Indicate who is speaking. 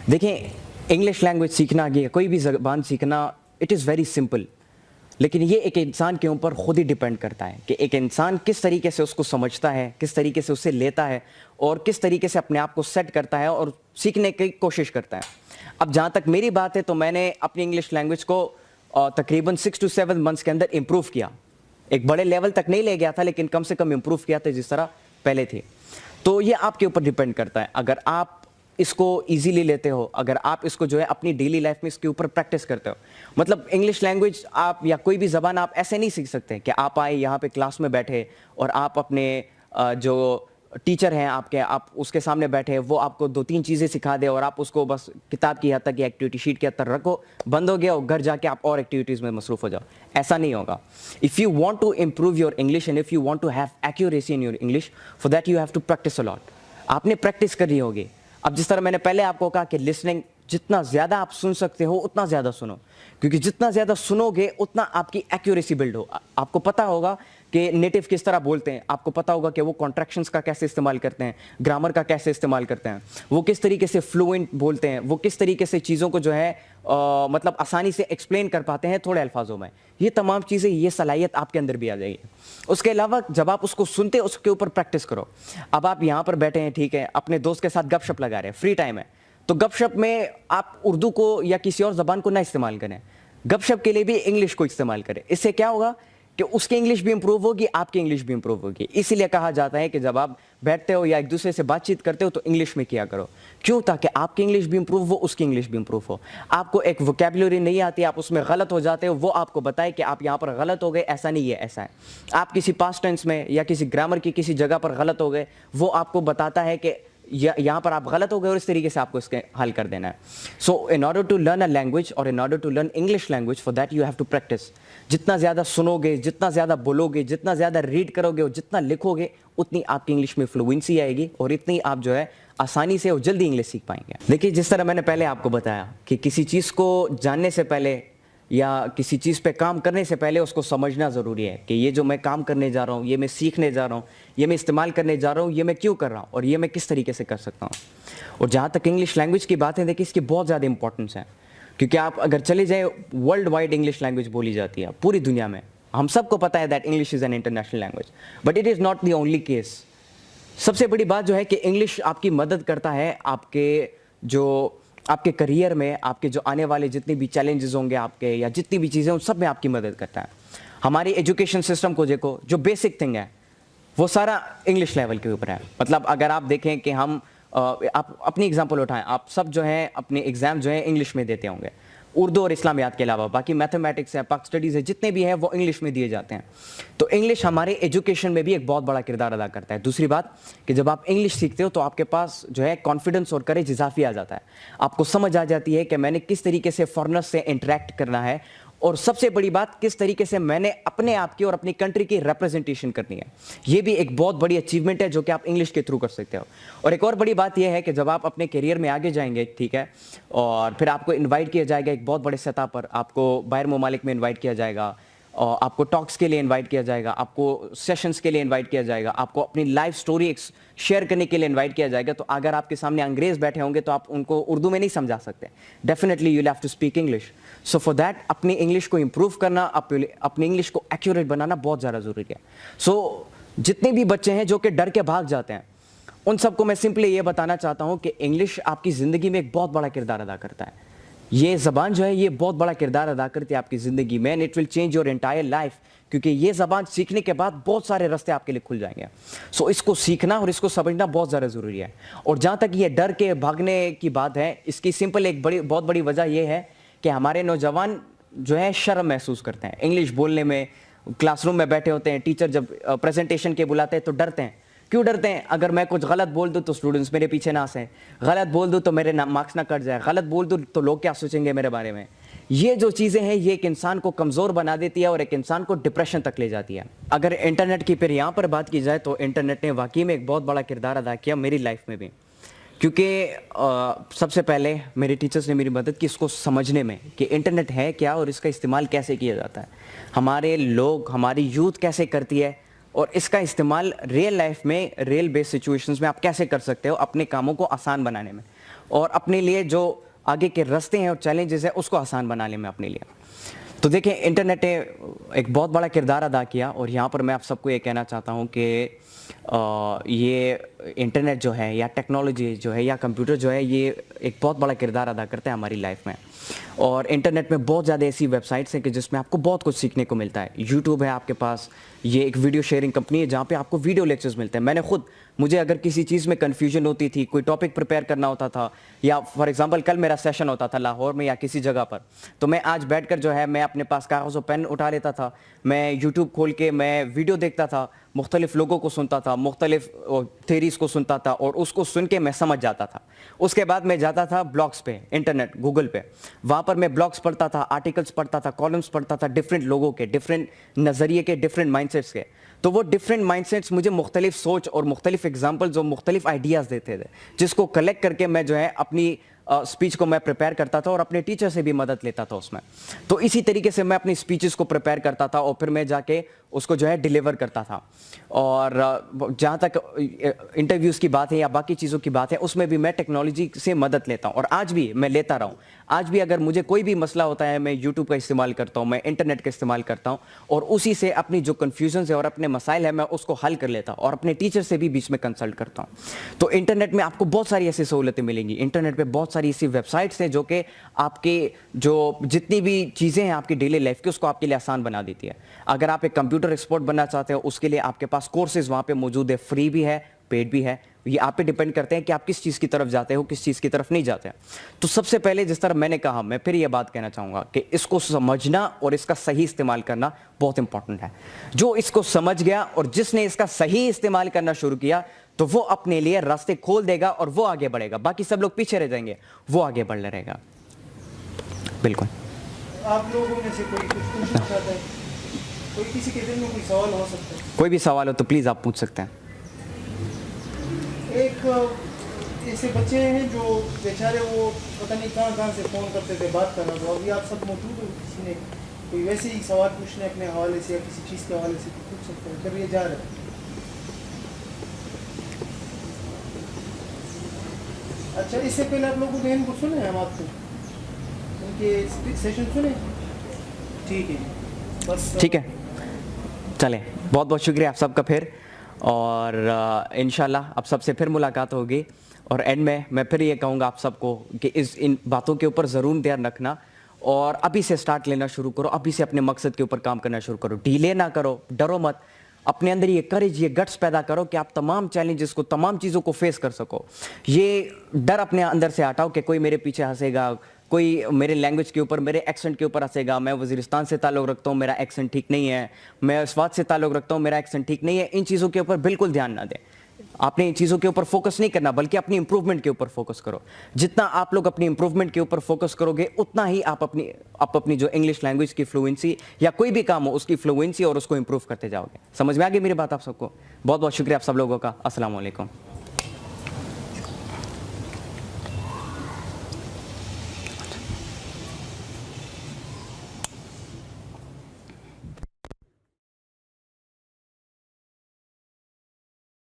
Speaker 1: دیکھیں English language سیکھنا یہ کوئی بھی زبان سیکھنا اٹ از ویری سمپل، لیکن یہ ایک انسان کے اوپر خود ہی ڈیپینڈ کرتا ہے کہ ایک انسان کس طریقے سے اس کو سمجھتا ہے، کس طریقے سے اسے لیتا ہے اور کس طریقے سے اپنے آپ کو سیٹ کرتا ہے اور سیکھنے کی کوشش کرتا ہے۔ اب جہاں تک میری بات ہے تو میں نے اپنی انگلش لینگویج کو تقریباً 6 to 7 منتھس کے اندر امپروو کیا۔ ایک بڑے لیول تک نہیں لے گیا تھا لیکن کم سے کم امپروو کیا تھا جس طرح پہلے تھی۔ تو یہ آپ کے اوپر ڈیپینڈ کرتا ہے، اگر آپ اس کو ایزیلی لیتے ہو، اگر آپ اس کو جو ہے اپنی ڈیلی لائف میں اس کے اوپر پریکٹس کرتے ہو۔ مطلب انگلش لینگویج آپ یا کوئی بھی زبان آپ ایسے نہیں سیکھ سکتے کہ آپ آئے یہاں پہ کلاس میں بیٹھے اور آپ اپنے جو ٹیچر ہیں آپ کے، آپ اس کے سامنے بیٹھے، وہ آپ کو 2-3 چیزیں سکھا دے اور آپ اس کو بس کتاب کی حد تک یا ایکٹیویٹی شیٹ کی حد تک رکھو، بند ہو گیا اور گھر جا کے آپ اور ایکٹیویٹیز میں مصروف ہو جاؤ۔ ایسا نہیں ہوگا۔ If you want to improve your English and if you want to have accuracy in your English, for that you have to practice a lot. آپ نے پریکٹس کرنی ہوگی۔ اب جس طرح میں نے پہلے آپ کو کہا کہ لسننگ، جتنا زیادہ آپ سن سکتے ہو اتنا زیادہ سنو، کیونکہ جتنا زیادہ سنو گے اتنا آپ کی ایکوریسی بلڈ ہو۔ آپ کو پتہ ہوگا کہ نیٹو کس طرح بولتے ہیں، آپ کو پتہ ہوگا کہ وہ کانٹریکشنز کا کیسے استعمال کرتے ہیں، گرامر کا کیسے استعمال کرتے ہیں، وہ کس طریقے سے فلوئنٹ بولتے ہیں، وہ کس طریقے سے چیزوں کو جو ہے مطلب آسانی سے ایکسپلین کر پاتے ہیں تھوڑے الفاظوں میں۔ یہ تمام چیزیں، یہ صلاحیت آپ کے اندر بھی آ جائے گی۔ اس کے علاوہ جب آپ اس کو سنتے اس کے اوپر پریکٹس کرو۔ اب آپ یہاں پر بیٹھے ہیں، ٹھیک ہے، اپنے دوست کے ساتھ گپ شپ لگا رہے ہیں، فری ٹائم ہے، تو گپ شپ میں آپ اردو کو یا کسی اور زبان کو نہ استعمال کریں، گپ شپ کے لیے بھی انگلش کو استعمال کریں۔ اس سے کیا ہوگا کہ اس کی انگلش بھی امپروو ہوگی، آپ کی انگلش بھی امپروو ہوگی۔ اسی لیے کہا جاتا ہے کہ جب آپ بیٹھتے ہو یا ایک دوسرے سے بات چیت کرتے ہو تو انگلش میں کیا کرو۔ کیوں؟ تاکہ آپ کی انگلش بھی امپروو ہو، اس کی انگلش بھی امپروو ہو۔ آپ کو ایک ووکیبلری نہیں آتی، آپ اس میں غلط ہو جاتے ہو، وہ آپ کو بتائے کہ آپ یہاں پر غلط ہو گئے، ایسا نہیں ہے، ایسا ہے۔ آپ کسی پاسٹ ٹینس میں یا کسی گرامر کی کسی جگہ پر غلط ہو گئے، وہ آپ کو بتاتا ہے کہ یہاں پر آپ غلط ہو گئے اور اس طریقے سے آپ کو اس کے حل کر دینا ہے۔ So in order to learn a language اور in order to learn English language, for that you have to practice. جتنا زیادہ سنو گے، جتنا زیادہ بولو گے، جتنا زیادہ ریڈ کرو گے اور جتنا لکھو گے، اتنی آپ کی انگلش میں فلوئنسی آئے گی اور اتنی آپ جو ہے آسانی سے اور جلدی انگلش سیکھ پائیں گے۔ دیکھیے جس طرح میں نے پہلے آپ کو بتایا کہ کسی چیز کو جاننے سے پہلے یا کسی چیز پہ کام کرنے سے پہلے اس کو سمجھنا ضروری ہے کہ یہ جو میں کام کرنے جا رہا ہوں، یہ میں سیکھنے جا رہا ہوں، یہ میں استعمال کرنے جا رہا ہوں، یہ میں کیوں کر رہا ہوں اور یہ میں کس طریقے سے کر سکتا ہوں۔ اور جہاں تک انگلش لینگویج کی بات ہے، دیکھیے اس کی بہت زیادہ امپورٹنس ہے، کیونکہ آپ اگر چلے جائیں ورلڈ وائڈ انگلش لینگویج بولی جاتی ہے پوری دنیا میں۔ ہم سب کو پتہ ہے that English is an international language, but it is not the only case. سب سے بڑی بات جو ہے کہ انگلش آپ کی مدد کرتا ہے آپ کے کریئر میں، آپ کے جو آنے والے جتنے بھی چیلنجز ہوں گے آپ کے یا جتنی بھی چیزیں، ان سب میں آپ کی مدد کرتا ہے۔ ہماری ایجوکیشن سسٹم کو دیکھو، جو بیسک تھنگ ہے وہ سارا انگلش لیول کے اوپر ہے۔ مطلب اگر آپ دیکھیں کہ ہم آپ اپنی اگزامپل اٹھائیں، آپ سب جو ہیں اپنے ایگزام جو ہیں انگلش میں دیتے ہوں گے، اردو اور اسلامیات کے علاوہ باقی میتھمیٹکس ہے، پاک اسٹڈیز ہے، جتنے بھی ہیں وہ انگلش میں دیے جاتے ہیں۔ تو انگلش ہمارے ایجوکیشن میں بھی ایک بہت بڑا کردار ادا کرتا ہے۔ دوسری بات کہ جب آپ انگلش سیکھتے ہو تو آپ کے پاس جو ہے کانفیڈنس اور کریج اضافی آ جاتا ہے۔ آپ کو سمجھ آ جاتی ہے کہ میں نے کس طریقے سے فارنرز سے انٹریکٹ کرنا ہے، اور سب سے بڑی بات کس طریقے سے میں نے اپنے آپ کی اور اپنی کنٹری کی ریپرزنٹیشن کرنی ہے۔ یہ بھی ایک بہت بڑی اچیومنٹ ہے جو کہ آپ انگلش کے تھرو کر سکتے ہو۔ اور ایک اور بڑی بات یہ ہے کہ جب آپ اپنے کیریئر میں آگے جائیں گے، ٹھیک ہے، اور پھر آپ کو انوائٹ کیا جائے گا ایک بہت بڑے سطح پر، آپ کو باہر ممالک میں انوائٹ کیا جائے گا، اور آپ کو ٹاکس کے لیے انوائٹ کیا جائے گا، آپ کو سیشنز کے لیے انوائٹ کیا جائے گا، آپ کو اپنی لائف سٹوری شیئر کرنے کے لیے انوائٹ کیا جائے گا، تو اگر آپ کے سامنے انگریز بیٹھے ہوں گے تو آپ ان کو اردو میں نہیں سمجھا سکتے، definitely you have to speak English. So for that اپنی انگلش کو امپروو کرنا، اپنی انگلش کو ایکوریٹ بنانا بہت زیادہ ضروری ہے۔ سو جتنے بھی بچے ہیں جو کہ ڈر کے بھاگ جاتے ہیں، ان سب کو میں سمپلی یہ بتانا چاہتا ہوں کہ انگلش آپ کی زندگی میں ایک بہت بڑا کردار ادا کرتا ہے۔ یہ زبان جو ہے یہ بہت بڑا کردار ادا کرتی ہے آپ کی زندگی میں، and it will change your entire life, کیونکہ یہ زبان سیکھنے کے بعد بہت سارے راستے آپ کے لیے کھل جائیں گے۔ سو اس کو سیکھنا اور اس کو سمجھنا بہت زیادہ ضروری ہے۔ اور جہاں تک یہ ڈر کے بھاگنے کی بات ہے، اس کی سمپل ایک بہت بڑی وجہ یہ ہے کہ ہمارے نوجوان جو ہے شرم محسوس کرتے ہیں انگلش بولنے میں۔ کلاس روم میں بیٹھے ہوتے ہیں، ٹیچر جب پریزنٹیشن کے بلاتے ہیں تو ڈرتے ہیں۔ کیوں ڈرتے ہیں؟ اگر میں کچھ غلط بول دوں تو اسٹوڈنٹس میرے پیچھے نہ ہنسیں، غلط بول دوں تو میرے مارکس نہ کٹ جائے، غلط بول دوں تو لوگ کیا سوچیں گے میرے بارے میں۔ یہ جو چیزیں ہیں یہ ایک انسان کو کمزور بنا دیتی ہے اور ایک انسان کو ڈپریشن تک لے جاتی ہے۔ اگر انٹرنیٹ کی پھر یہاں پر بات کی جائے تو انٹرنیٹ نے واقعی میں ایک بہت بڑا کردار ادا کیا میری لائف میں بھی، کیونکہ سب سے پہلے میرے ٹیچرز نے میری مدد کی اس کو سمجھنے میں کہ انٹرنیٹ ہے کیا اور اس کا استعمال کیسے کیا جاتا ہے، ہمارے لوگ، ہماری یوتھ کیسے کرتی ہے، اور اس کا استعمال ریئل لائف میں، ریئل بیس سچویشنز میں آپ کیسے کر سکتے ہو اپنے کاموں کو آسان بنانے میں۔ اور اپنے لیے جو آگے کے راستے ہیں اور چیلنجز ہیں اس کو آسان بنا لیں میں اپنے لیے. تو دیکھیں انٹرنیٹ نے ایک بہت بڑا کردار ادا کیا, اور یہاں پر میں آپ سب کو یہ کہنا چاہتا ہوں کہ یہ انٹرنیٹ جو ہے یا ٹیکنالوجی جو ہے یا کمپیوٹر جو ہے یہ ایک بہت بڑا کردار ادا کرتا ہے ہماری لائف میں. اور انٹرنیٹ میں بہت زیادہ ایسی ویب سائٹس ہیں کہ جس میں آپ کو بہت کچھ سیکھنے کو ملتا ہے. یوٹیوب ہے آپ کے پاس, یہ ایک ویڈیو شیئرنگ کمپنی ہے جہاں پہ آپ کو ویڈیو لیکچرز ملتے ہیں. میں نے خود, مجھے اگر کسی چیز میں کنفیوژن ہوتی تھی, کوئی ٹاپک پریپیئر کرنا ہوتا تھا, یا فار ایگزامپل کل میرا سیشن ہوتا تھا لاہور میں یا کسی جگہ پر, تو میں آج بیٹھ کر جو ہے میں اپنے پاس کاغذ و پین اٹھا لیتا تھا, میں یوٹیوب کھول کے میں ویڈیو دیکھتا تھا, مختلف لوگوں کو سنتا تھا, مختلف تھیریز کو سنتا تھا, اور اس کو سن کے میں سمجھ جاتا تھا. اس کے بعد میں جاتا تھا بلاگس پہ, انٹرنیٹ گوگل پہ, وہاں پر میں بلاگس پڑھتا تھا, آرٹیکلس پڑھتا تھا, کالمس پڑھتا تھا, ڈفرینٹ لوگوں کے, ڈفرینٹ نظریے کے, ڈفرینٹ مائنڈ سیٹس کے. تو وہ ڈفرینٹ مائنڈ سیٹس مجھے مختلف سوچ اور مختلف ایگزامپلز اور مختلف آئیڈیاز دیتے تھے, جس کو کلیکٹ کر کے میں جو ہے اپنی اسپیچ کو میں پریپیئر کرتا تھا اور اپنے ٹیچر سے بھی مدد لیتا تھا اس میں. تو اسی طریقے سے میں اپنی اسپیچز کو پریپیئر کرتا تھا اور پھر میں جا کے اس کو جو ہے ڈیلیور کرتا تھا. اور جہاں تک انٹرویوز کی بات ہے یا باقی چیزوں کی بات ہے, اس میں بھی میں ٹیکنالوجی سے مدد لیتا ہوں, اور آج بھی میں لیتا رہا ہوں. آج بھی اگر مجھے کوئی بھی مسئلہ ہوتا ہے میں یوٹیوب کا استعمال کرتا ہوں, میں انٹرنیٹ کا استعمال کرتا ہوں, اور اسی سے اپنی جو کنفیوژنز ہے اور اپنے مسائل ہیں میں اس کو حل کر لیتا ہوں, اور اپنے ٹیچر سے بھی بیچ میں کنسلٹ کرتا ہوں. تو انٹرنیٹ میں آپ کو بہت ساری ایسی سہولتیں ملیں گی. انٹرنیٹ پہ بہت ساری ایسی ویب سائٹس ہیں جو کہ آپ کے جو جتنی بھی چیزیں ہیں آپ کی ڈیلی لائف کی اس کو آپ کے لیے آسان بنا دیتی ہے. اگر آپ ایک کمپیوٹر ایکسپرٹ بننا چاہتے ہو, اس کے لیے آپ کے پاس کورسز وہاں پہ موجود ہے, فری بھی ہے, پیڈ بھی ہے. یہ آپ پہ ڈیپینڈ کرتے ہیں کہ آپ کس چیز کی طرف جاتے ہو, کس چیز کی طرف نہیں جاتے. تو سب سے پہلے جس طرح میں نے کہا, میں پھر یہ بات کہنا چاہوں گا کہ اس کو سمجھنا اور اس کا صحیح استعمال کرنا بہت امپورٹنٹ ہے. جو اس کو سمجھ گیا اور جس نے اس کا صحیح استعمال کرنا شروع کیا, تو وہ اپنے لیے راستے کھول دے گا اور وہ آگے بڑھے گا. باقی سب لوگ پیچھے رہ جائیں گے, وہ آگے بڑھ رہے گا. بالکل.
Speaker 2: آپ لوگوں میں سے کوئی کچھ پوچھنا چاہتا ہے؟ کوئی کسی کے دل میں کوئی سوال ہو سکتا ہے؟
Speaker 1: کوئی بھی سوال ہو تو پلیز آپ پوچھ سکتے ہیں.
Speaker 2: ایک ایسے بچے ہیں جو بیچارے وہ پتہ نہیں کہاں سے فون کرتے تھے بات کرنا, تو ابھی آپ سب موجود ہو, کسی نے کوئی ویسے ہی سوال پوچھنے اپنے حوالے سے یا کسی چیز کے حوالے سے تو پوچھ سکتے ہیں. کر یہ جا رہا ہے. اچھا, اس سے پہلے آپ لوگوں کو ذہن کو سنے ہم آپ کو ان کے سیشن سنے؟ ٹھیک ہے, بس
Speaker 1: ٹھیک ہے, چلیں. بہت بہت شکریہ آپ سب کا پھر, اور انشاءاللہ اب سب سے پھر ملاقات ہوگی. اور اینڈ میں پھر یہ کہوں گا آپ سب کو کہ ان باتوں کے اوپر ضرور دھیان رکھنا, اور ابھی سے سٹارٹ لینا شروع کرو, ابھی سے اپنے مقصد کے اوپر کام کرنا شروع کرو. ڈیلے نہ کرو, ڈرو مت, اپنے اندر یہ کریج, یہ گٹس پیدا کرو کہ آپ تمام چیلنجز کو, تمام چیزوں کو فیس کر سکو. یہ ڈر اپنے اندر سے ہٹاؤ کہ کوئی میرے پیچھے ہنسے گا, کوئی میرے لینگویج کے اوپر, میرے ایکسنٹ کے اوپر ہنسے گا, میں وزیرستان سے تعلق رکھتا ہوں, میرا ایکسنٹ ٹھیک نہیں ہے, میں سوات سے تعلق رکھتا ہوں, میرا ایکسنٹ ٹھیک نہیں ہے. ان چیزوں کے اوپر بالکل دھیان نہ دیں. آپ نے ان چیزوں کے اوپر فوکس نہیں کرنا, بلکہ اپنی امپروومنٹ کے اوپر فوکس کرو. جتنا آپ لوگ اپنی امپروومنٹ کے اوپر فوکس کرو گے, اتنا ہی آپ اپنی جو انگلش لینگویج کی فلوئنسی یا کوئی بھی کام ہو اس کی فلوئنسی اور اس کو امپروو کرتے جاؤ گے. سمجھ میں آ گئی میری بات آپ سب کو؟ بہت بہت شکریہ آپ سب لوگوں کا. السلام علیکم.